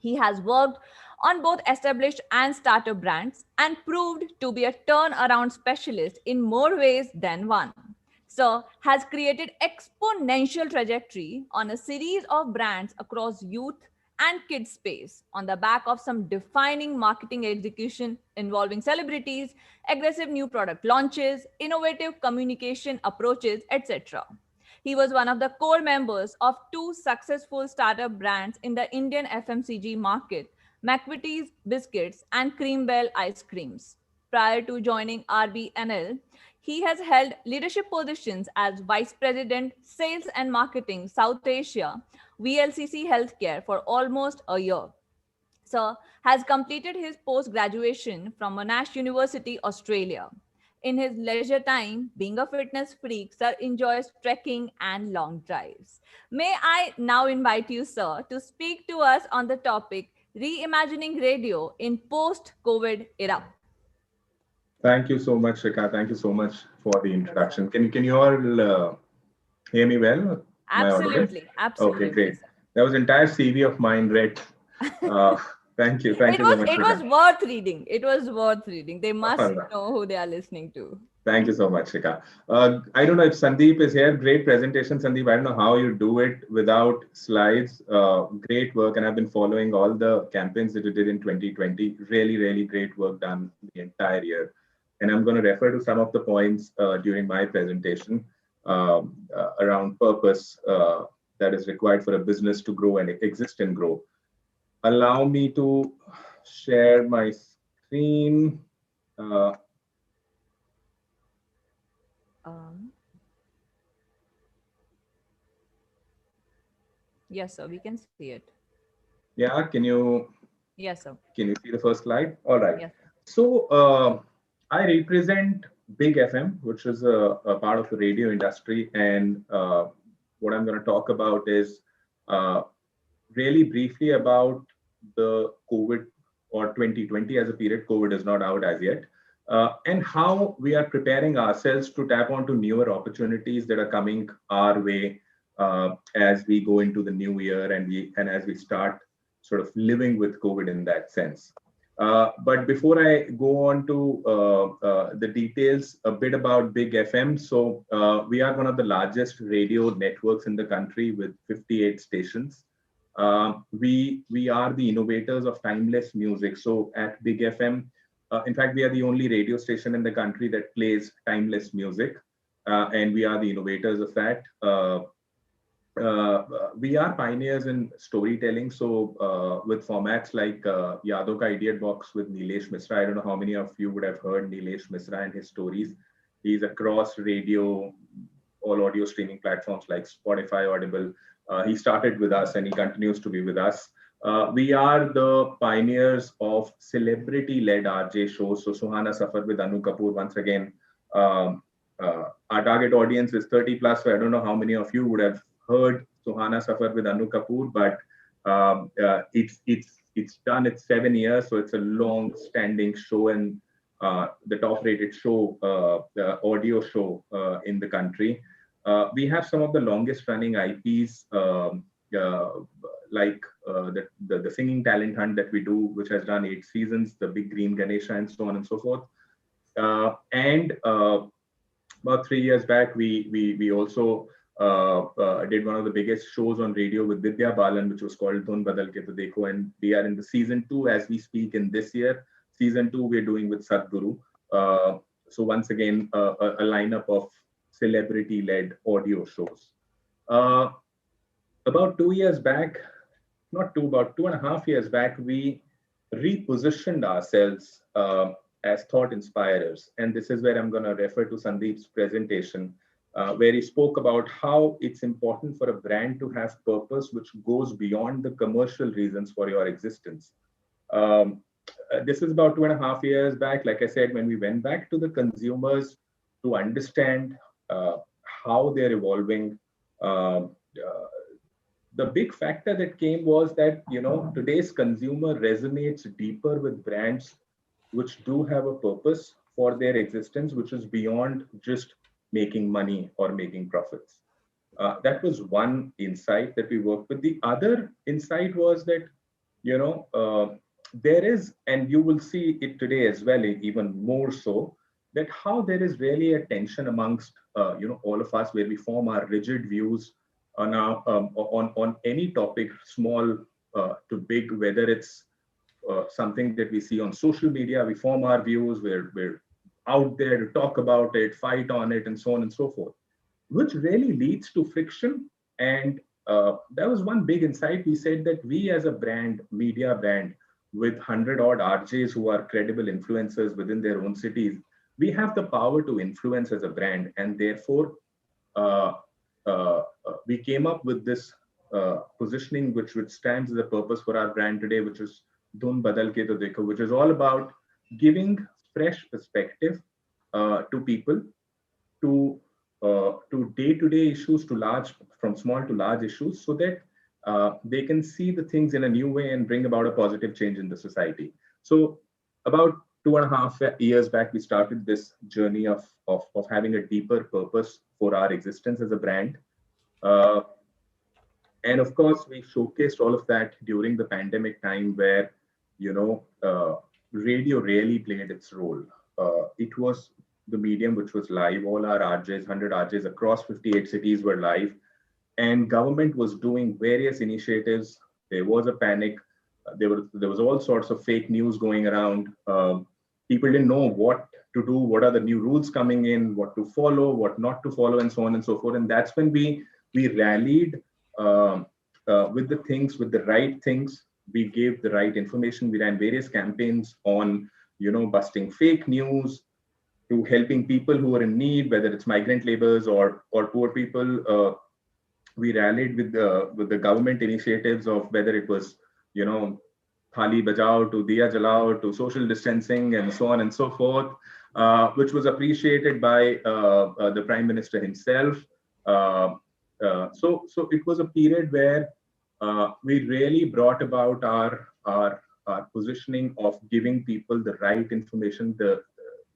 He has worked on both established and startup brands and proved to be a turnaround specialist in more ways than one. So, has created exponential trajectory on a series of brands across youth and kids space on the back of some defining marketing execution involving celebrities, aggressive new product launches, innovative communication approaches, etc. He was one of the core members of two successful startup brands in the Indian FMCG market, McVitie's Biscuits and Creambell Ice Creams. Prior to joining RBNL, he has held leadership positions as Vice President, Sales and Marketing, South Asia, VLCC Healthcare for almost a year. Sir has completed his post graduation from Monash University, Australia. In his leisure time, being a fitness freak, Sir enjoys trekking and long drives. May I now invite you, Sir, to speak to us on the topic Reimagining Radio in Post COVID Era? Thank you so much, Shikha. Thank you so much for the Yes, sir. introduction. Can you all hear me well? Am I audible? Absolutely, Okay, absolutely, great. sir. That was entire CV of mine read. Uh, thank it you so was much, it Shikha. was worth reading. It was worth reading. They must All right. know who they are listening to. Thank you so much, Shikha. I don't know if Sandeep is here. Great presentation, Sandeep. I don't know how you do it without slides. Great work, and I've been following all the campaigns that you did in 2020. Really, really great work done the entire year. And I'm going to refer to some of the points during my presentation around purpose that is required for a business to grow and exist and grow. Allow me to share my screen. Uh, Um, yes, sir. We can see it. yeah, Yes, sir. can you see the first slide? All right. Yes. So I represent Big FM, which is a part of the radio industry, and what I'm going to talk about is uh, really briefly about the COVID or 2020 as a period. COVID is not out as yet, and how we are preparing ourselves to tap onto newer opportunities that are coming our way as we go into the new year and as we start sort of living with COVID in that sense. But before I go on to the details, a bit about Big FM. So we are one of the largest radio networks in the country with 58 stations. We are the innovators of timeless music. So at Big FM, in fact, we are the only radio station in the country that plays timeless music, and we are the innovators of that. We are pioneers in storytelling. So with formats like Yado Ka Idiot Box with Nilesh Misra, I don't know how many of you would have heard Nilesh Misra and his stories. He's across radio, all audio streaming platforms like Spotify, Audible. He started with us and he continues to be with us. We are the pioneers of celebrity-led RJ shows. So Suhana Safar with Anu Kapoor, once again, our target audience is 30 plus. So I don't know how many of you would have heard Suhana Safar with Anu Kapoor, but it's done its 7 years, so it's a long-standing show and the top-rated show, the audio show in the country. We have some of the longest-running IPs, like the singing talent hunt that we do, which has done 8 seasons, the Big Green Ganesha, and so on and so forth. And about 3 years back, we also did one of the biggest shows on radio with Vidya Balan, which was called Dhun Badal Ke To Dekho, and we are in the season 2 as we speak in this year. Season 2 we're doing with Sadhguru. So once again, a lineup of celebrity-led audio shows. About 2 years back, about 2.5 years back, we repositioned ourselves as thought inspirers. And this is where I'm going to refer to Sandeep's presentation, where he spoke about how it's important for a brand to have purpose which goes beyond the commercial reasons for your existence. This is about 2.5 years back. Like I said, when we went back to the consumers to understand how they're evolving, the big factor that came was that today's consumer resonates deeper with brands which do have a purpose for their existence, which is beyond just making money or making profits. That was one insight that we worked with. The other insight was that you know, there is, and you will see it today as well, even more so, that how there is really a tension amongst, all of us, where we form our rigid views on on any topic, small to big, whether it's something that we see on social media, we form our views, we're out there to talk about it, fight on it, and so on and so forth, which really leads to friction. And that was one big insight. We said that we, as a brand, media brand, with 100 odd RJs who are credible influencers within their own cities, we have the power to influence as a brand. And therefore, uh, we came up with this positioning, which stands as a purpose for our brand today, which is Dhun Badal Ke To Dekho, which is all about giving fresh perspective to people, to day-to-day issues, to large, from small to large issues, so that they can see the things in a new way and bring about a positive change in the society. So about 2.5 years back, we started this journey of having a deeper purpose for our existence as a brand. Uh, and of course, we showcased all of that during the pandemic time, where, radio really played its role. It was the medium which was live. All our RJs, 100 RJs across 58 cities were live, and government was doing various initiatives. There was a panic. There was all sorts of fake news going around. People didn't know what to do, what are the new rules coming in, what to follow, what not to follow, and so on and so forth. And that's when we rallied, um, with the things, with the right things. We gave the right information. We ran various campaigns on, busting fake news, to helping people who are in need, whether it's migrant laborers or poor people. We rallied with the government initiatives of, whether it was, you know, thali bajao to diya jalao to social distancing and so on and so forth, which was appreciated by the Prime Minister himself. Uh, so it was a period where we really brought about our positioning of giving people the right information, the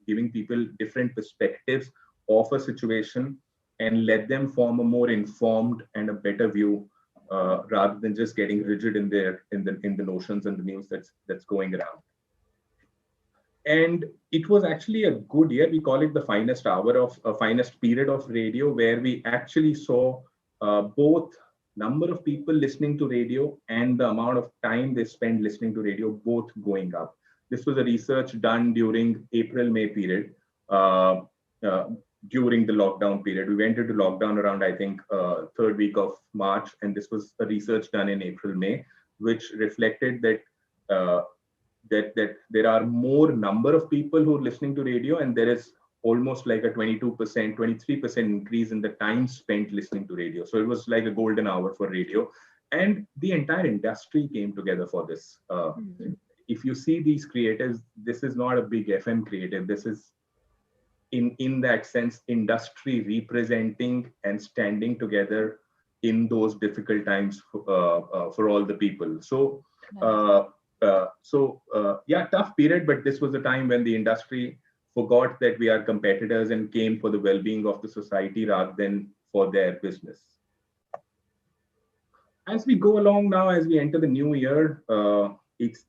giving people different perspectives of a situation, and let them form a more informed and a better view, rather than just getting rigid in their in the notions and the news that's going around. And it was actually a good year. We call it the finest hour of finest period of radio, where we actually saw both number of people listening to radio and the amount of time they spend listening to radio both going up. This was a research done during April-May period, uh, uh, during the lockdown period. We went into lockdown around, I think, third week of March, and this was a research done in April-May, which reflected uh, that there are more number of people who are listening to radio, and there is almost like a 22%, 23% increase in the time spent listening to radio. So it was like a golden hour for radio, and the entire industry came together for this. If you see these creatives, this is not a big FM creative. This is, in that sense, industry representing and standing together in those difficult times for all the people. So yeah, tough period, but this was a time when the industry forgot that we are competitors and came for the well-being of the society rather than for their business. As we go along now, as we enter the new year, it's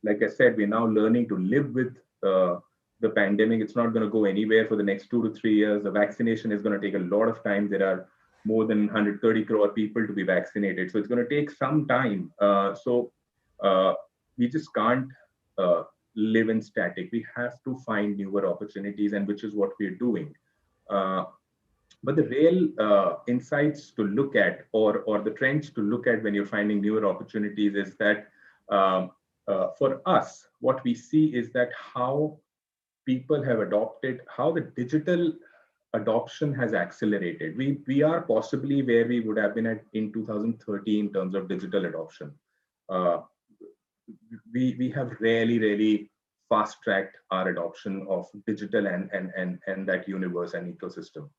like I said, we're now learning to live with the pandemic. It's not going to go anywhere for the next 2 to 3 years. The vaccination is going to take a lot of time. There are more than 130 crore people to be vaccinated, so it's going to take some time. Uh, we just can't uh, live in static. We have to find newer opportunities, and which is what we're doing. Uh, but the real insights to look at, or the trends to look at when you're finding newer opportunities, is that for us, what we see is that how people have adopted, how the digital adoption has accelerated. We are possibly where we would have been at in 2013 in terms of digital adoption. Uh, we have really fast tracked our adoption of digital and that universe and ecosystem.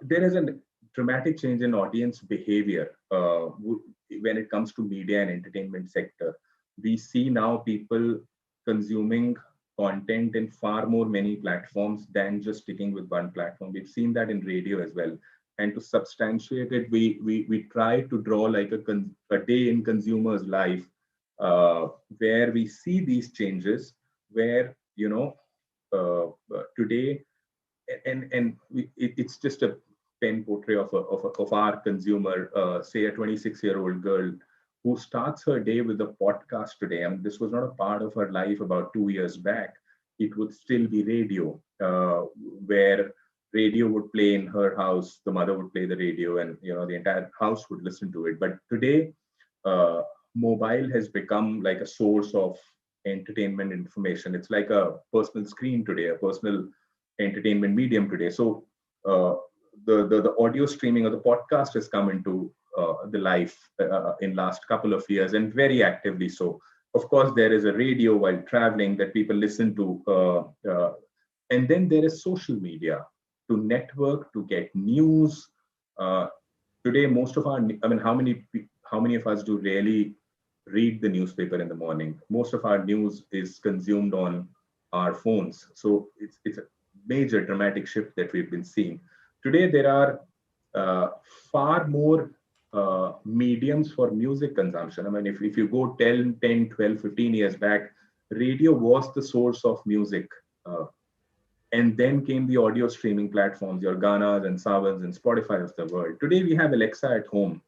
There is a dramatic change in audience behavior when it comes to media and entertainment sector. We see now people consuming content in far more many platforms than just sticking with one platform. We've seen that in radio as well. And to substantiate it, we try to draw like a day in consumer's life, uh, where we see these changes, where today, it's just a pen portrait of our consumer, say a 26-year-old girl who starts her day with a podcast today. I mean, this was not a part of her life about 2 years back. It would still be radio, where radio would play in her house. The mother would play the radio, and the entire house would listen to it. But today, uh, mobile has become like a source of entertainment information. It's like a personal screen today, a personal entertainment medium today. So the audio streaming or the podcast has come into the life in last couple of years, and very actively so. Of course, there is a radio while traveling that people listen to, and then there is social media to network, to get news. Uh, Today, most of our, I mean, how many of us do really read the newspaper in the morning? Most of our news is consumed on our phones. So it's a major dramatic shift that we've been seeing. Today, there are uh, far more mediums for music consumption. I mean, if you go 10, 12, 15 years back, radio was the source of music. Uh, and then came the audio streaming platforms, your Ganas and Savans and Spotify of the world. Today, we have Alexa at home.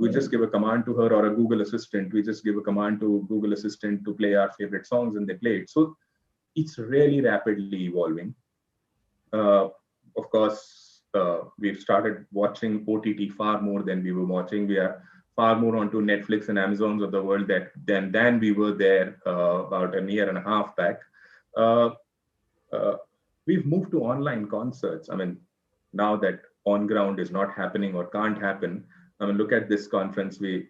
We just give a command to her, or a Google Assistant. We just give a command to Google Assistant to play our favorite songs, and they play it. So it's really rapidly evolving. Uh, of course, we've started watching OTT far more than we were watching. We are far more onto Netflix and Amazons of the world than we were there about a year and a half back. Uh, uh, we've moved to online concerts. I mean, now that on ground is not happening or can't happen. I mean, look at this conference. We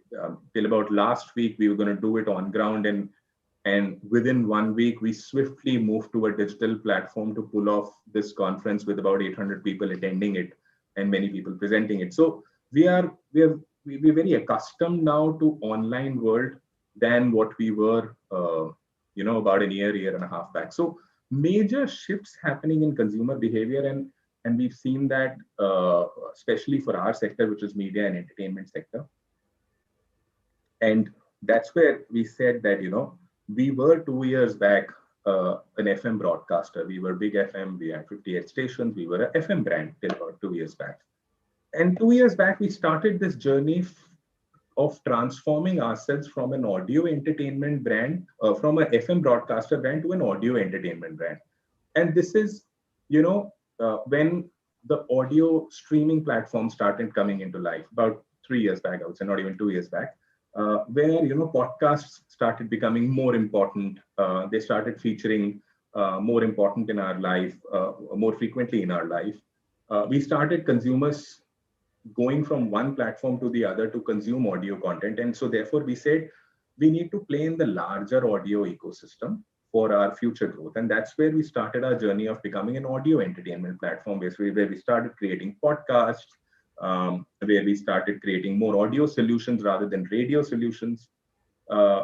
till about last week we were going to do it on ground, and within 1 week we swiftly moved to a digital platform to pull off this conference with about 800 people attending it and many people presenting it. So we're very accustomed now to online world than what we were about a year and a half back. So major shifts happening in consumer behavior, and we've seen that especially for our sector, which is media and entertainment sector. And that's where we said that we were 2 years back an FM broadcaster. We were big FM. We had 58 stations. We were a FM brand till about 2 years back. And 2 years back, we started this journey of transforming ourselves from an audio entertainment brand, from an FM broadcaster brand to an audio entertainment brand. And this is, when the audio streaming platform started coming into life about 3 years back, I would say, not even 2 years back, where podcasts started becoming more important. They started featuring more important in our life, more frequently in our life. We started consumers going from one platform to the other to consume audio content. And so therefore we said we need to play in the larger audio ecosystem for our future growth. And that's where we started our journey of becoming an audio entertainment platform, basically, where we started creating podcasts, where we started creating more audio solutions rather than radio solutions. Uh,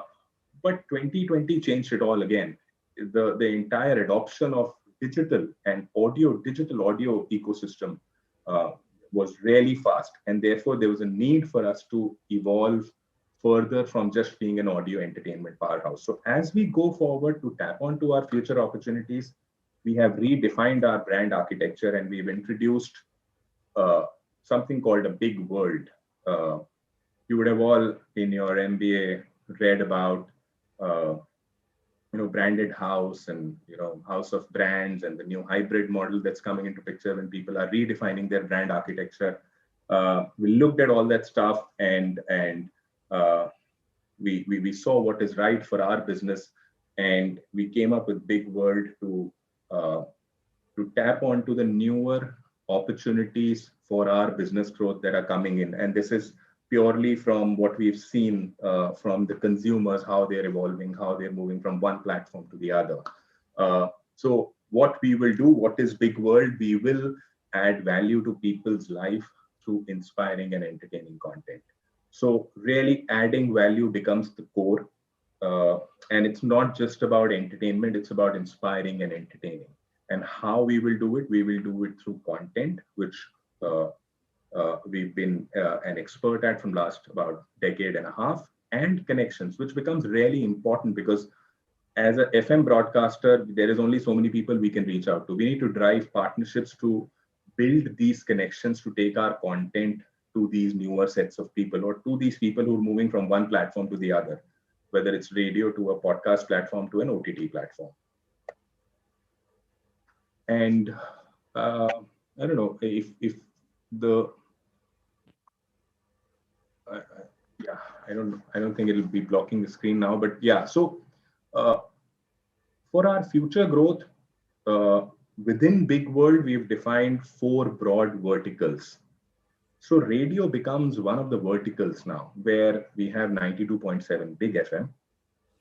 but 2020 changed it all again. The entire adoption of digital audio ecosystem uh, was really fast. And therefore, there was a need for us to evolve further from just being an audio entertainment powerhouse. So as we go forward to tap onto our future opportunities, we have redefined our brand architecture, and we've introduced uh, something called a big world. Uh, you would have all in your MBA read about uh, branded house, and house of brands, and the new hybrid model that's coming into picture when people are redefining their brand architecture. We looked at all that stuff, and uh, we saw what is right for our business, and we came up with Big World uh, to tap onto the newer opportunities for our business growth that are coming in. And this is purely from what we've seen from the consumers, how they're evolving, how they're moving from one platform to the other. So what we will do, what is Big World? We will add value to people's life through inspiring and entertaining content. So really adding value becomes the core. Uh, and it's not just about entertainment, it's about inspiring and entertaining. And how we will do it? We will do it through content, which we've been an expert at from last about decade and a half. and connections, which becomes really important because as a FM broadcaster, there is only so many people we can reach out to. We need to drive partnerships to build these connections to take our content to these newer sets of people or to these people who are moving from one platform to the other, whether it's radio to a podcast platform to an OTT platform. And uh, I don't know if the uh, yeah, I don't think it'll be blocking the screen now, but yeah. So uh, for our future growth, uh, within Big World, we've defined four broad verticals. So radio becomes one of the verticals now, where we have 92.7 Big FM.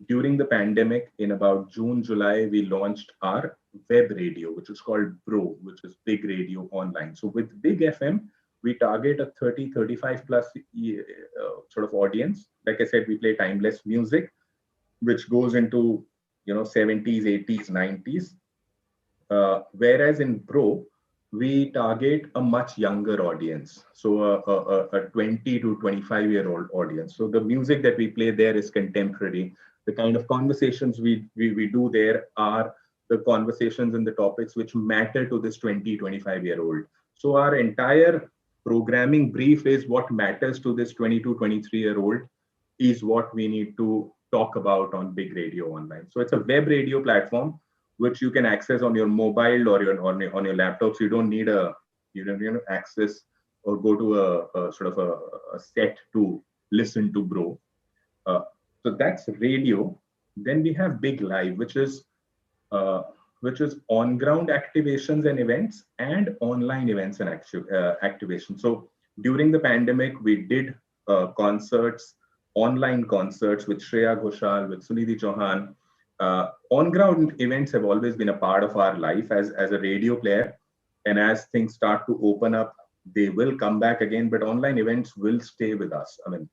During the pandemic, in about June, July, we launched our web radio, which is called Bro, which is Big Radio Online. So with Big FM, we target a 30, 35 plus sort of audience. Like I said, we play timeless music, which goes into 70s, 80s, 90s. Whereas in Pro, we target a much younger audience, so a 20 to 25-year-old audience. So the music that we play there is contemporary. The kind of conversations we do there are the conversations and the topics which matter to this 20, 25-year-old. So our entire programming brief is what matters to this 22, 23-year-old is what we need to talk about on Big Radio Online. So it's a web radio platform which you can access on your mobile or on your laptop. So you don't need a access or go to a sort of a set to listen to Bro. Uh, so that's radio. Then we have Big Live, uh, which is on ground activations and events and online events and activation. So during the pandemic, we did concerts, online concerts with Shreya Ghoshal, with Sunidhi Chauhan. On ground events have always been a part of our life as a radio player. And as things start to open up, they will come back again, but online events will stay with us. I mean,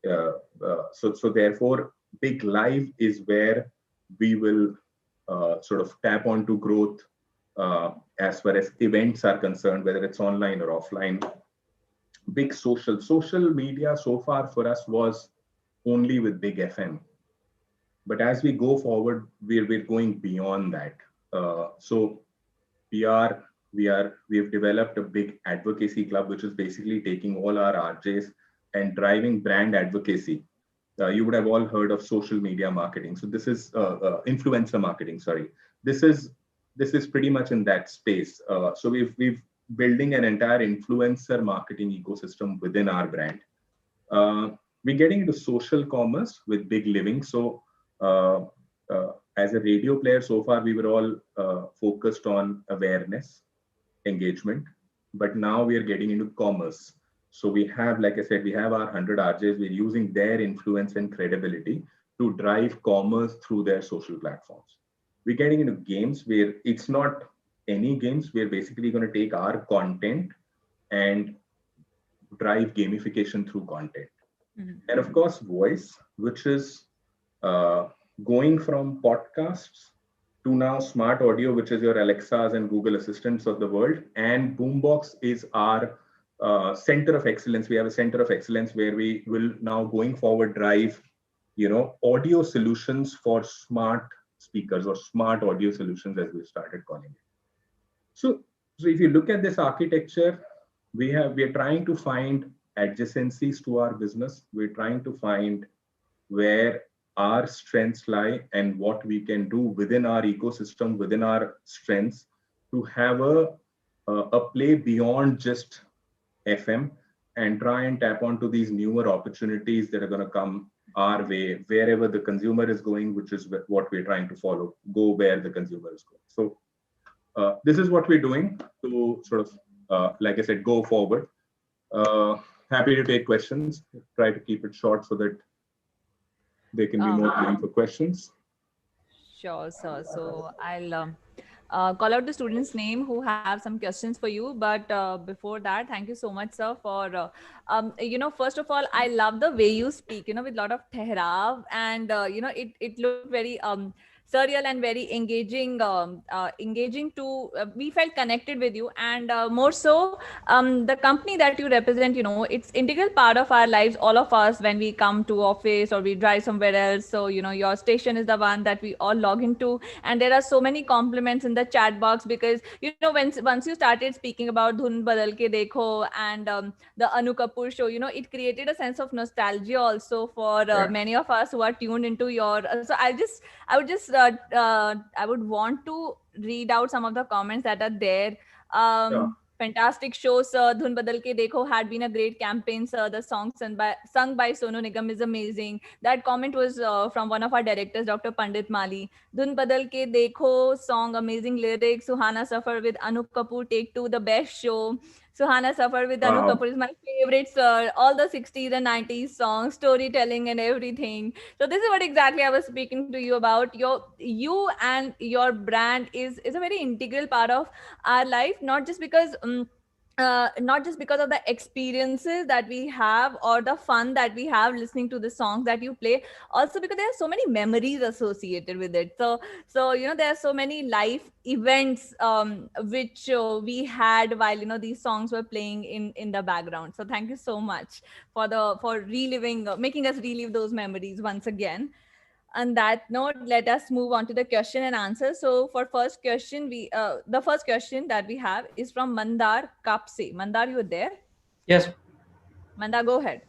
so therefore, Big Live is where we will sort of tap onto growth as far as events are concerned, whether it's online or offline. Big social media so far for us was only with Big FM, but as we go forward, we're going beyond that. So we are we have developed a big advocacy club, which is basically taking all our RJs and driving brand advocacy. You would have all heard of social media marketing. So this is influencer marketing. Sorry, this is this is pretty much in that space. So we've building an entire influencer marketing ecosystem within our brand. We're getting into social commerce with Big Living. So uh, as a radio player, so far we were all focused on awareness, engagement, but now we are getting into commerce. So we have, like I said, we have our 100 RJs. We're using their influence and credibility to drive commerce through their social platforms. We're getting into games where it's not any games. We're basically going to take our content and drive gamification through content. And of course, voice, which is uh, going from podcasts to now smart audio, which is your Alexas and Google Assistants of the world. And Boombox is our center of excellence. We have a center of excellence where we will now going forward drive, audio solutions for smart speakers or smart audio solutions as we started calling it. So if you look at this architecture, we are trying to find adjacencies to our business. We're trying to find where our strengths lie and what we can do within our ecosystem, within our strengths, to have a play beyond just FM and try and tap onto these newer opportunities that are going to come our way, wherever the consumer is going, which is what we're trying to follow, go where the consumer is going. So this is what we're doing to sort of, like I said, go forward. Uh, Happy to take questions. Try to keep it short so that there can be more time for questions. Sure, sir. So I'll call out the student's name who have some questions for you. But before that, thank you so much, sir, for first of all, I love the way you speak. With a lot of tehrav, and it looked very surreal and very engaging. Engaging to we felt connected with you, and more so, the company that you represent. It's integral part of our lives, all of us, when we come to office or we drive somewhere else. So your station is the one that we all log into, and there are so many compliments in the chat box, because once you started speaking about Dhun Badal Ke Dekho and the Anu Kapoor show, it created a sense of nostalgia also for Yeah. many of us who are tuned into your. So I would just, I would want to read out some of the comments that are there. Sure. Fantastic show, sir. Dhun Badal Ke Dekho had been a great campaign, sir. The song sung by Sonu Nigam is amazing. That comment was from one of our directors, Dr. Pandit Mali. Dhun Badal Ke Dekho song, amazing lyrics. Suhana Safar with Anu Kapoor, take two, the best show. Suhana Safar with Anu Wow. Kapoor is my favorite, sir. All the 60s and 90s songs, storytelling and everything. So this is what exactly I was speaking to you about. You and your brand is a very integral part of our life, not just because of the experiences that we have or the fun that we have listening to the songs that you play, also because there are so many memories associated with it. So there are so many life events which we had while these songs were playing in the background. So thank you so much for reliving, making us relive those memories once again. On that note, let us move on to the question and answer. So for first question, the first question that we have is from Mandar Kapse. Mandar, you there? Yes. Mandar, go ahead.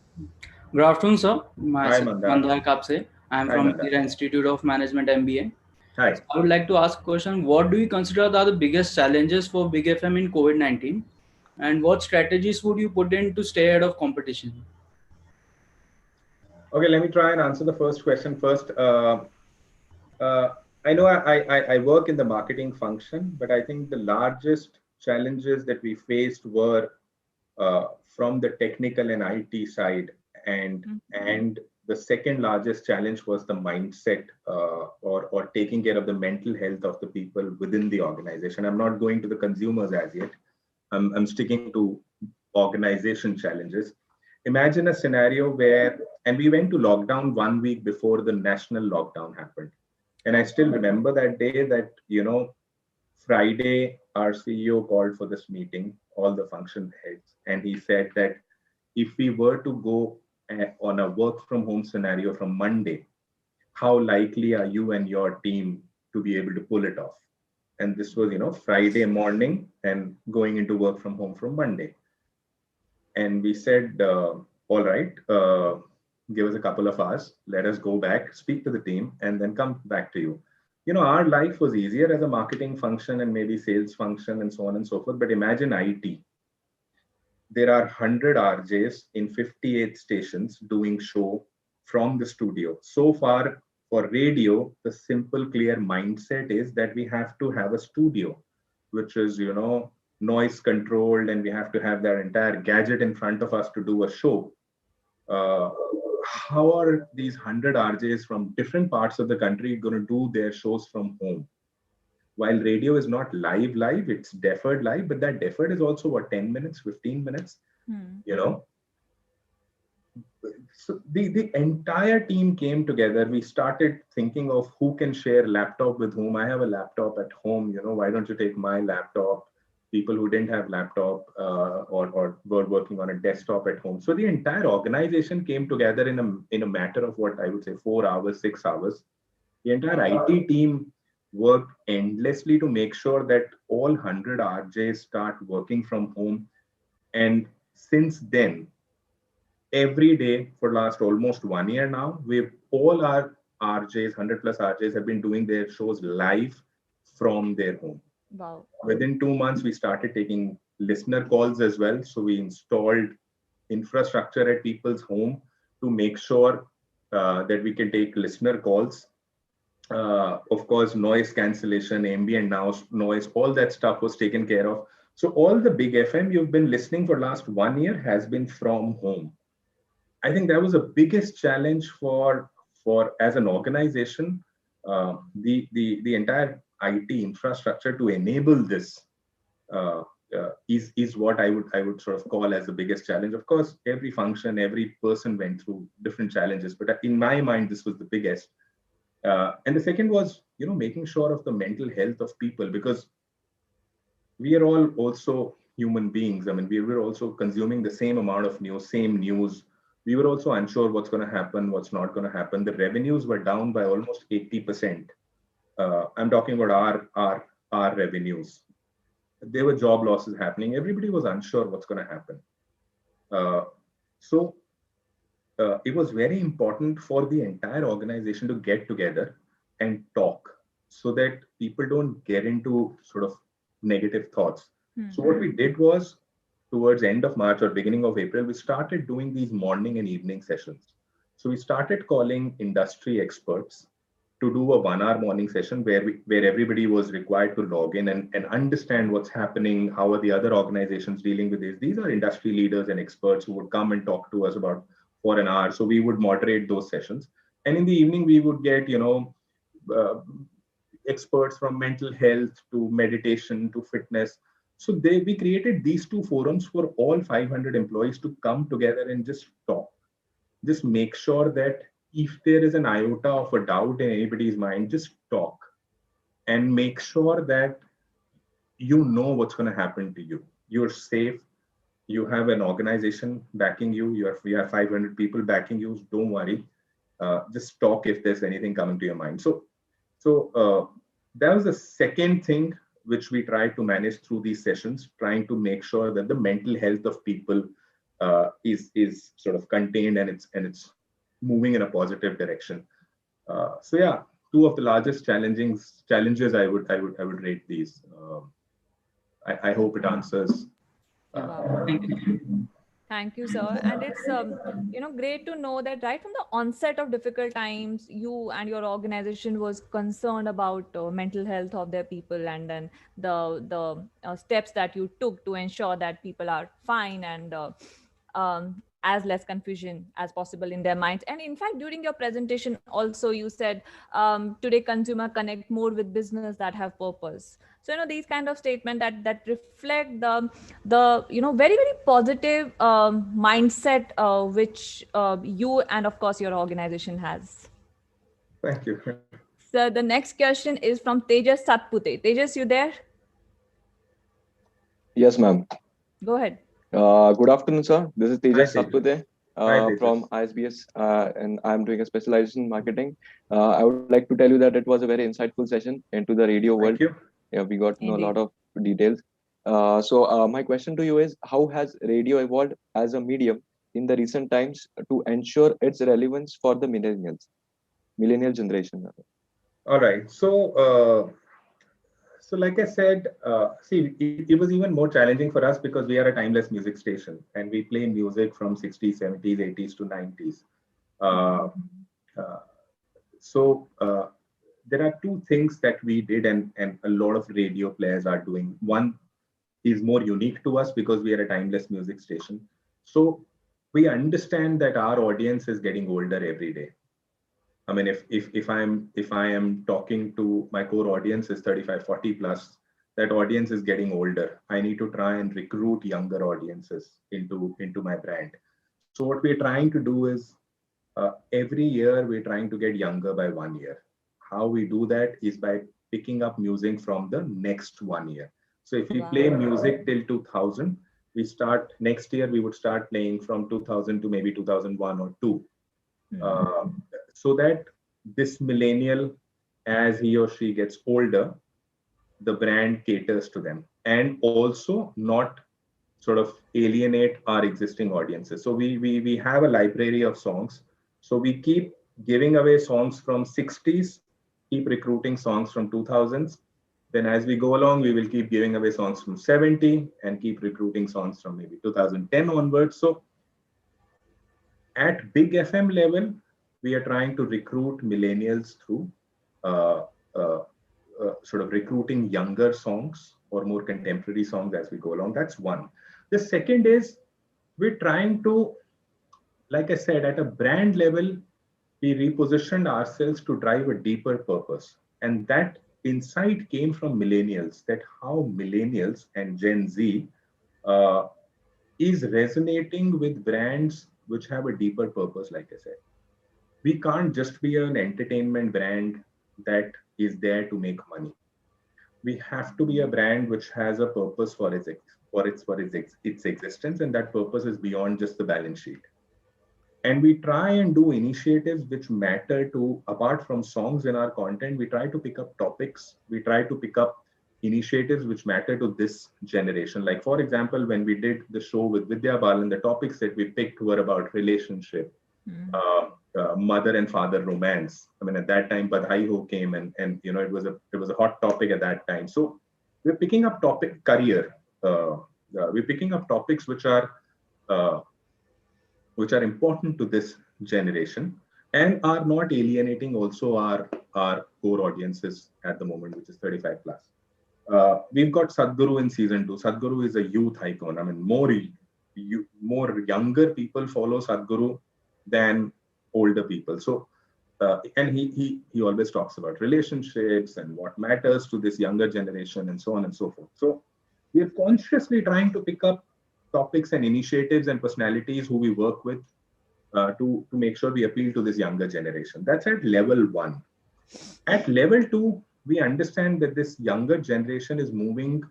Good afternoon, sir. Hi, Myself, Mandar. Mandar Kapse. I am Hi, from Mandar. Indira Institute of Management MBA. Hi. So I would like to ask a question. What do you consider are the biggest challenges for Big FM in COVID-19? And what strategies would you put in to stay ahead of competition? Okay, let me try and answer the first question first. Uh, I know I work in the marketing function, but I think the largest challenges that we faced were from the technical and IT side, and and the second largest challenge was the mindset, or taking care of the mental health of the people within the organization. I'm not going to the consumers as yet. I'm sticking to organization challenges. Imagine a scenario where, and we went to lockdown 1 week before the national lockdown happened. And I still remember that day that, Friday, our CEO called for this meeting, all the function heads, and he said that if we were to go on a work from home scenario from Monday, how likely are you and your team to be able to pull it off? And this was, Friday morning and going into work from home from Monday. And we said, all right, give us a couple of hours, let us go back, speak to the team, and then come back to you. Our life was easier as a marketing function and maybe sales function and so on and so forth. But imagine IT. There are 100 RJs in 58 stations doing show from the studio. So far, for radio, the simple, clear mindset is that we have to have a studio, which is, noise controlled, and we have to have that entire gadget in front of us to do a show. Uh, how are these 100 RJs from different parts of the country going to do their shows from home? While radio is not live, it's deferred live, but that deferred is also what, 10 minutes, 15 minutes, you know? So the entire team came together. We started thinking of who can share laptop with whom. I have a laptop at home, why don't you take my laptop? People who didn't have laptop, or were working on a desktop at home. So the entire organization came together in a matter of what I would say 4 hours, 6 hours. The entire IT team worked endlessly to make sure that all 100 RJs start working from home. And since then, every day for last almost 1 year now, we've all our RJs, 100 plus RJs, have been doing their shows live from their home. Wow. Within 2 months, we started taking listener calls as well. So we installed infrastructure at people's home to make sure that we can take listener calls. Of course, noise cancellation, ambient noise, all that stuff was taken care of. So all the big FM you've been listening for last 1 year has been from home. I think that was the biggest challenge for as an organization, the entire IT infrastructure to enable this is what I would sort of call as the biggest challenge. Of course, every function, every person went through different challenges, but in my mind, this was the biggest. And the second was making sure of the mental health of people, because we are all also human beings. I mean, we were also consuming the same amount of news, same news. We were also unsure what's going to happen, what's not going to happen. The revenues were down by almost 80%. I'm talking about our revenues. There were job losses happening. Everybody was unsure what's going to happen. So it was very important for the entire organization to get together and talk, so that people don't get into sort of negative thoughts. So what we did was, towards end of March or beginning of April, we started doing these morning and evening sessions. So we started calling industry experts to do a 1 hour morning session where everybody was required to log in and understand what's happening, how are the other organizations dealing with this. These are industry leaders and experts who would come and talk to us about for an hour. So we would moderate those sessions. And in the evening, we would get, uh, experts from mental health to meditation to fitness. So we created these two forums for all 500 employees to come together and just talk. Just make sure that if there is an iota of a doubt in anybody's mind, just talk and make sure that you know what's going to happen to you. You're safe. You have an organization backing you. You have 500 people backing you. Don't worry. Just talk if there's anything coming to your mind. So that was the second thing which we tried to manage through these sessions, trying to make sure that the mental health of people is sort of contained and it's moving in a positive direction. So yeah, two of the largest challenges I would rate these. I hope it answers. Wow. Thank you. Thank you, sir. And it's great to know that right from the onset of difficult times, you and your organization was concerned about mental health of their people, and then the steps that you took to ensure that people are fine and as less confusion as possible in their minds. And in fact, during your presentation, also you said today consumer connect more with business that have purpose. So these kind of statement that reflect the very very positive mindset which you and of course your organization has. Thank you. So the next question is from Tejas Satpute. Tejas, you there? Yes, ma'am. Go ahead. Good afternoon, sir. This is Hi, Tejas Tejas. Satpute Hi, from Tejas. ISBS, and I'm doing a specialization in marketing. I would like to tell you that it was a very insightful session into the radio world. Thank you. Yeah, we got to know a lot Indeed. of details. So, my question to you is, how has radio evolved as a medium in the recent times to ensure its relevance for the millennial generation? All right. So like I said, see, it was even more challenging for us because we are a timeless music station and we play music from 60s, 70s, 80s to 90s. Uh, uh, so there are two things that we did and a lot of radio players are doing. One is more unique to us because we are a timeless music station. So we understand that our audience is getting older every day. I mean, if I am talking to my core audience is 35, 40 plus, that audience is getting older. I need to try and recruit younger audiences into my brand. So what we're trying to do is every year we're trying to get younger by 1 year. How we do that is by picking up music from the next 1 year. So if we play Wow. music till 2000, we start next year, we would start playing from 2000 to maybe 2001 or 2. uh, so that this millennial, as he or she gets older, the brand caters to them and also not sort of alienate our existing audiences. So we have a library of songs. So we keep giving away songs from 60s, keep recruiting songs from 2000s. Then as we go along, we will keep giving away songs from 70 and keep recruiting songs from maybe 2010 onwards. So at big FM level, we are trying to recruit millennials through uh, uh, sort of recruiting younger songs or more contemporary songs as we go along. That's one. The second is we're trying to, like I said, at a brand level, we repositioned ourselves to drive a deeper purpose. And that insight came from millennials, that how millennials and Gen Z uh, is resonating with brands which have a deeper purpose, like I said. We can't just be an entertainment brand that is there to make money. We have to be a brand which has a purpose for its existence, and that purpose is beyond just the balance sheet. And we try and do initiatives which matter to, apart from songs in our content, we try to pick up topics, we try to pick up initiatives which matter to this generation. Like, for example, when we did the show with Vidya Balan, the topics that we picked were about relationship, mother and father romance. I mean, at that time Badhai Ho came, and it was a hot topic at that time. So we're picking up topic career, we're picking up topics uh, which are important to this generation and are not alienating also our core audiences at the moment, which is 35 plus. We've got Sadhguru in season 2. Sadhguru is a youth icon. I mean, more younger people follow Sadhguru than older people. So, and he always talks about relationships and what matters to this younger generation and so on and so forth. So, we are consciously trying to pick up topics and initiatives and personalities who we work with to make sure we appeal to this younger generation. That's at level 1. At level 2, we understand that this younger generation is moving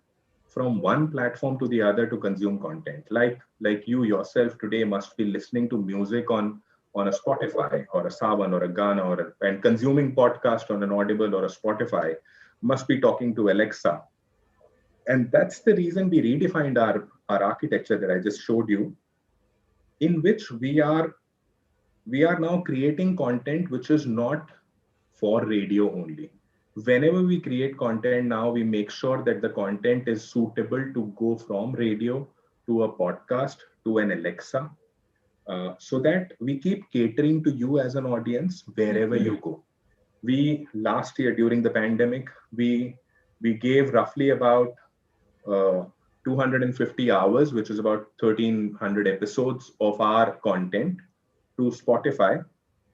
from one platform to the other to consume content. Like you yourself today must be listening to music on a Spotify or a Savan or a Ghana and consuming podcast on an Audible or a Spotify, must be talking to Alexa. And that's the reason we redefined our architecture that I just showed you, in which we are now creating content which is not for radio only. Whenever we create content now, we make sure that the content is suitable to go from radio to a podcast to an Alexa, so that we keep catering to you as an audience wherever you go. We last year during the pandemic, we gave roughly about 250 hours, which is about 1,300 episodes of our content to Spotify.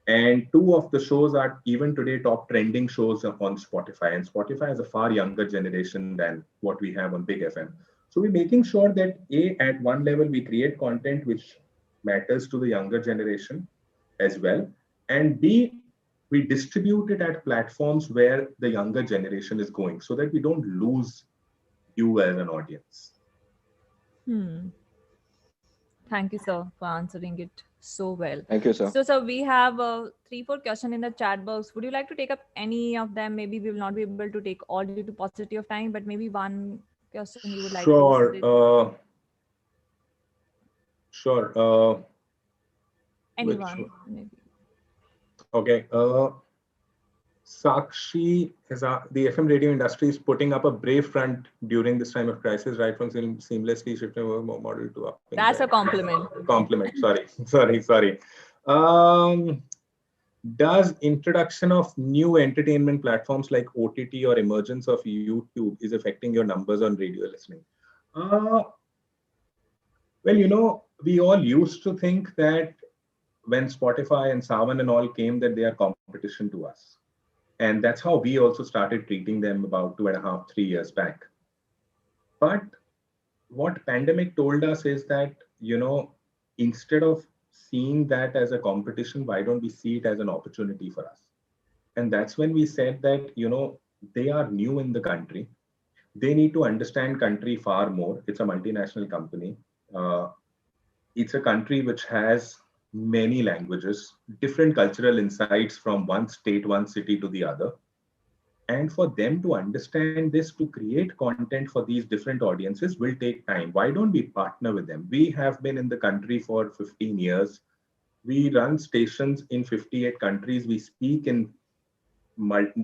And 2 of the shows are even today top trending shows on Spotify. And Spotify has a far younger generation than what we have on Big FM. So we're making sure that at one level, we create content which matters to the younger generation as well. And B, we distribute it at platforms where the younger generation is going, so that we don't lose you as an audience. Thank you, sir, for answering it so well. Thank you, sir. So, sir, we have 3-4 questions in the chat box. Would you like to take up any of them? Maybe we will not be able to take all due to paucity of time, but maybe one question you would like Sure. to Sure. anyone, maybe. Okay. Sakshi the FM radio industry is putting up a brave front during this time of crisis, right from seamlessly shifting over model to up. That's a compliment. Compliment. Sorry. Does introduction of new entertainment platforms like OTT or emergence of YouTube is affecting your numbers on radio listening? Well, we all used to think that when Spotify and Savan and all came, that they are competition to us. And that's how we also started treating them about 2.5, 3 years back. But what pandemic told us is that, instead of seeing that as a competition, why don't we see it as an opportunity for us? And that's when we said that, they are new in the country. They need to understand country far more. It's a multinational company. It's a country which has many languages, different cultural insights from one state, one city to the other. And for them to understand this, to create content for these different audiences will take time. Why don't we partner with them? We have been in the country for 15 years. We run stations in 58 countries. We speak in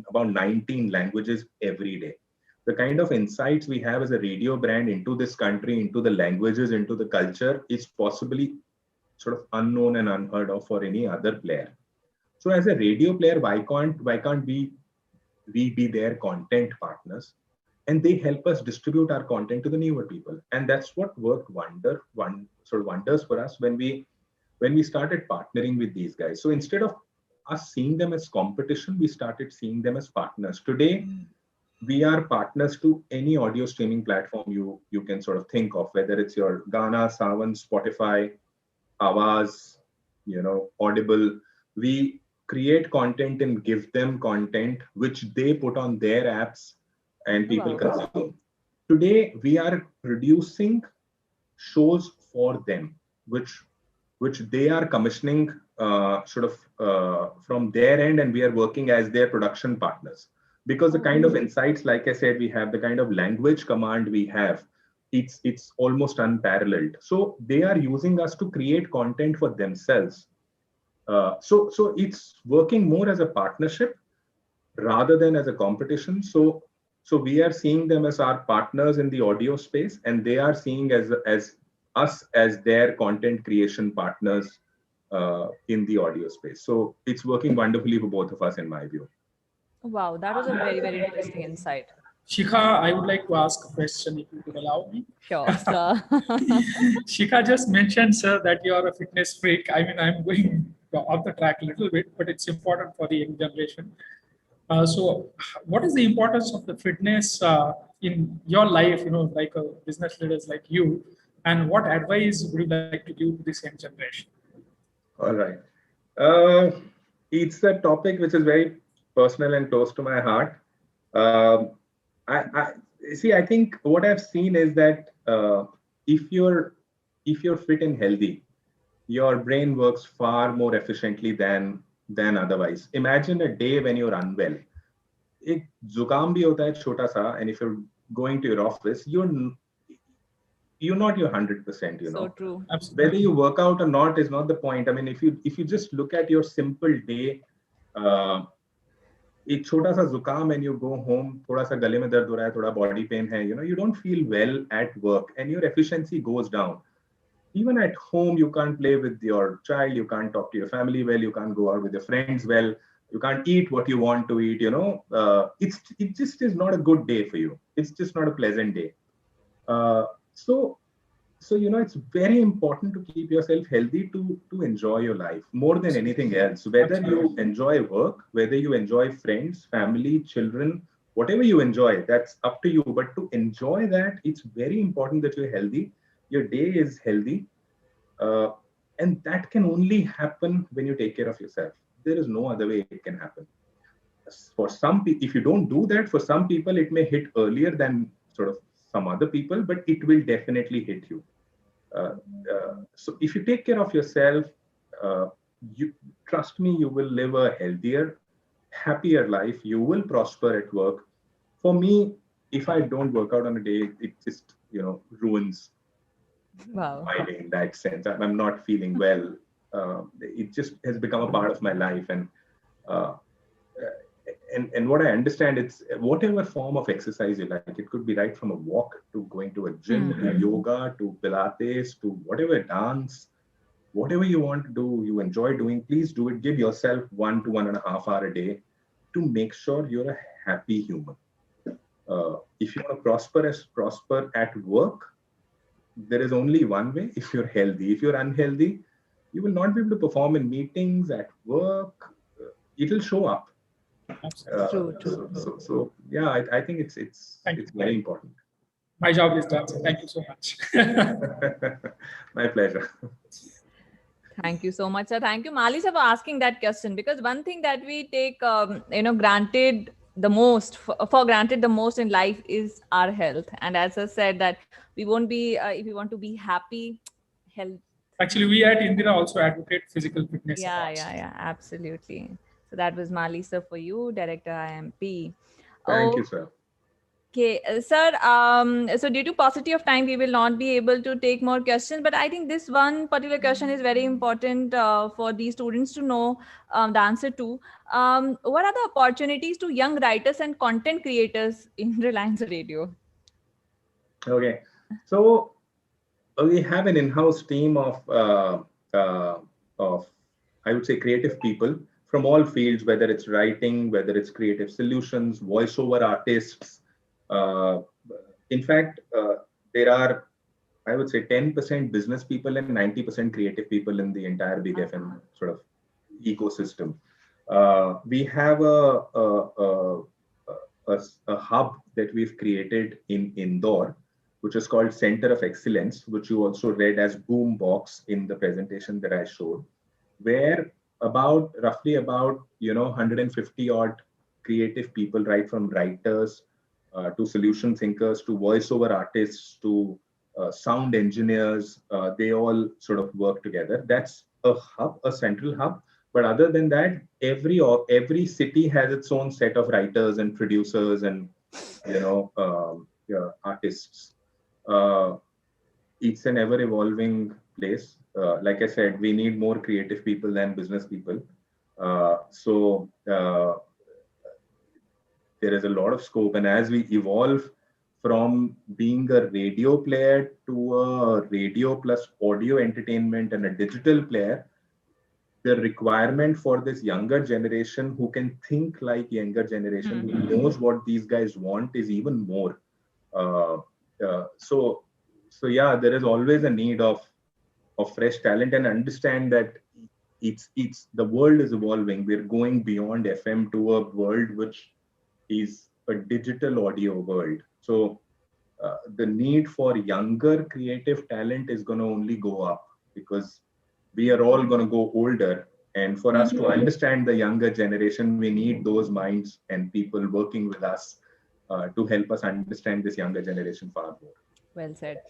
about 19 languages every day. The kind of insights we have as a radio brand into this country, into the languages, into the culture, is possibly sort of unknown and unheard of for any other player. So as a radio player, why can't we be their content partners, and they help us distribute our content to the newer people? And that's what worked wonders for us when we started partnering with these guys. So instead of us seeing them as competition, we started seeing them as partners. Today, we are partners to any audio streaming platform you can sort of think of, whether it's your Ghana, Savan, Spotify, Avaz, Audible. We create content and give them content which they put on their apps and people Wow. consume. Today, we are producing shows for them, which they are commissioning from their end, and we are working as their production partners. Because the kind of insights, like I said, we have, the kind of language command we have, it's almost unparalleled. So they are using us to create content for themselves. So it's working more as a partnership rather than as a competition. So we are seeing them as our partners in the audio space, and they are seeing as us as their content creation partners in the audio space. So it's working wonderfully for both of us, in my view. Wow, that was a very, very interesting insight. Shikha, I would like to ask a question if you could allow me. Sure, sir. Shikha just mentioned, sir, that you are a fitness freak. I mean, I'm going off the track a little bit, but it's important for the young generation. So, what is the importance of the fitness in your life? Like a business leaders like you, and what advice would you like to give to this young generation? All right. Uh, it's a topic which is very personal and close to my heart. Um I see. I think what I've seen is that if you're fit and healthy, your brain works far more efficiently than otherwise. Imagine a day when you're unwell. एक जुकाम भी होता है छोटा सा, and if you're going to your office, you're not your 100%. So true. Absolutely. Whether you work out or not is not the point. I mean, if you just look at your simple day, uh, एक छोटा सा जुकाम and you go home, थोड़ा सा गले में दर्द हो रहा है, थोड़ा body pain है, you don't feel well at work and your efficiency goes down. Even at home, you can't play with your child, you can't talk to your family well, you can't go out with your friends well, you can't eat what you want to eat. It just is not a good day for you. It's just not a pleasant day. Uh, so it's very important to keep yourself healthy to enjoy your life more than anything else. Whether you enjoy work, whether you enjoy friends, family, children, whatever you enjoy, that's up to you. But to enjoy that, it's very important that you're healthy, your day is healthy, uh, and that can only happen when you take care of yourself. There is no other way it can happen. For some people, if you don't do that, for some people it may hit earlier than sort of some other people, but it will definitely hit you. So if you take care of yourself, uh, you trust me, you will live a healthier, happier life. You will prosper at work. For me, if I don't work out on a day, it just ruins Wow. my day in that sense. I'm not feeling well. It just has become a part of my life, uh, and what I understand, it's whatever form of exercise you like. It could be right from a walk to going to a gym, to yoga, to Pilates, to whatever, dance, whatever you want to do, you enjoy doing, please do it. Give yourself 1 to 1.5 hours a day to make sure you're a happy human. If you want to prosper at work, there is only one way: if you're healthy. If you're unhealthy, you will not be able to perform in meetings, at work. It'll show up. True. So yeah, I think it's very important. My job is done. So thank you so much. My pleasure. Thank you so much, sir. Thank you, Mali, sir, for asking that question, because one thing that we take, granted the most, for granted the most in life is our health. And as I said, that we won't be, if we want to be happy, health. Actually, we at Indira also advocate physical fitness. Yeah, absolutely. So that was Mali, sir, for you, Director IMP. Thank you, sir. Okay, sir. So due to paucity of time, we will not be able to take more questions. But I think this one particular question is very important for the students to know the answer to. What are the opportunities to young writers and content creators in Reliance Radio? Okay, so we have an in-house team of I would say creative people from all fields, whether it's writing, whether it's creative solutions, voiceover artists. Uh, in fact, there are, I would say, 10% business people and 90% creative people in the entire Big FM sort of ecosystem. We have a hub that we've created in Indore, which is called Center of Excellence, which you also read as Boombox in the presentation that I showed, where roughly about 150 odd creative people, right from writers to solution thinkers to voiceover artists to sound engineers. They all sort of work together. That's a hub, a central hub. But other than that, every city has its own set of writers and producers and artists. It's an ever evolving place. Like I said, we need more creative people than business people. So there is a lot of scope. And as we evolve from being a radio player to a radio plus audio entertainment and a digital player, the requirement for this younger generation who can think like younger generation, who knows what these guys want, is even more. Uh, so yeah, there is always a need of fresh talent, and understand that it's the world is evolving. We're going beyond FM to a world which is a digital audio world. So the need for younger creative talent is going to only go up, because we are all going to go older. And for us to understand the younger generation, we need those minds and people working with us to help us understand this younger generation far more. Well said.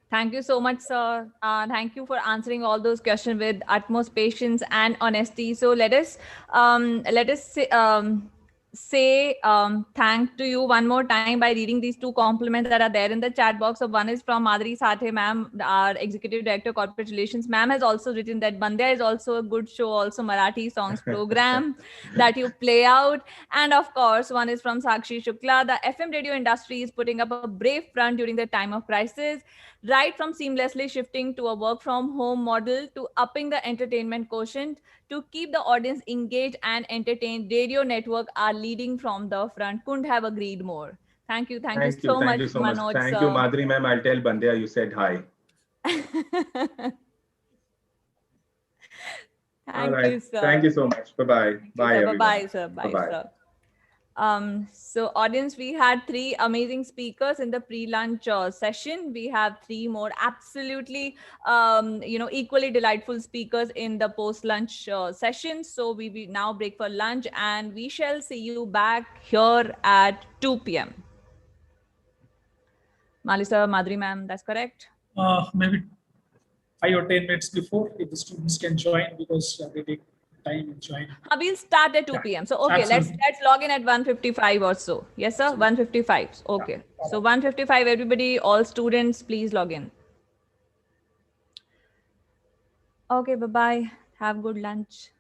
Thank you so much, sir. Thank you for answering all those questions with utmost patience and honesty. So let us say thank to you one more time by reading these two compliments that are there in the chat box. So one is from Madhuri Sathe ma'am, our Executive Director Corporate Relations. Ma'am has also written that Bandya is also a good show, also Marathi songs program that you play out. And of course, one is from Sakshi Shukla. The FM radio industry is putting up a brave front during the time of crisis, right from seamlessly shifting to a work from home model to upping the entertainment quotient to keep the audience engaged and entertained. Radio network are leading from the front. Couldn't have agreed more. Thank you so Thank much, you so much. Manoj Thank you, sir. Madhuri ma'am. I'll tell Bandya you said hi. Thank you, sir. Thank you so much. Bye-bye. Bye, everyone. Bye-bye, sir. Bye, Bye-bye. sir. So audience, we had 3 amazing speakers in the pre-lunch session. We have 3 more absolutely, equally delightful speakers in the post-lunch session. So we now break for lunch, and we shall see you back here at 2 p.m. Malisa, Madhuri ma'am, that's correct? Maybe 5 or 10 minutes before, if the students can join, because they take time in joining. We'll start at 2 p.m. So, okay, let's log in at 1:55 or so. Yes, sir? 1:55. Okay. So 1:55, everybody, all students, please log in. Okay, bye-bye. Have good lunch.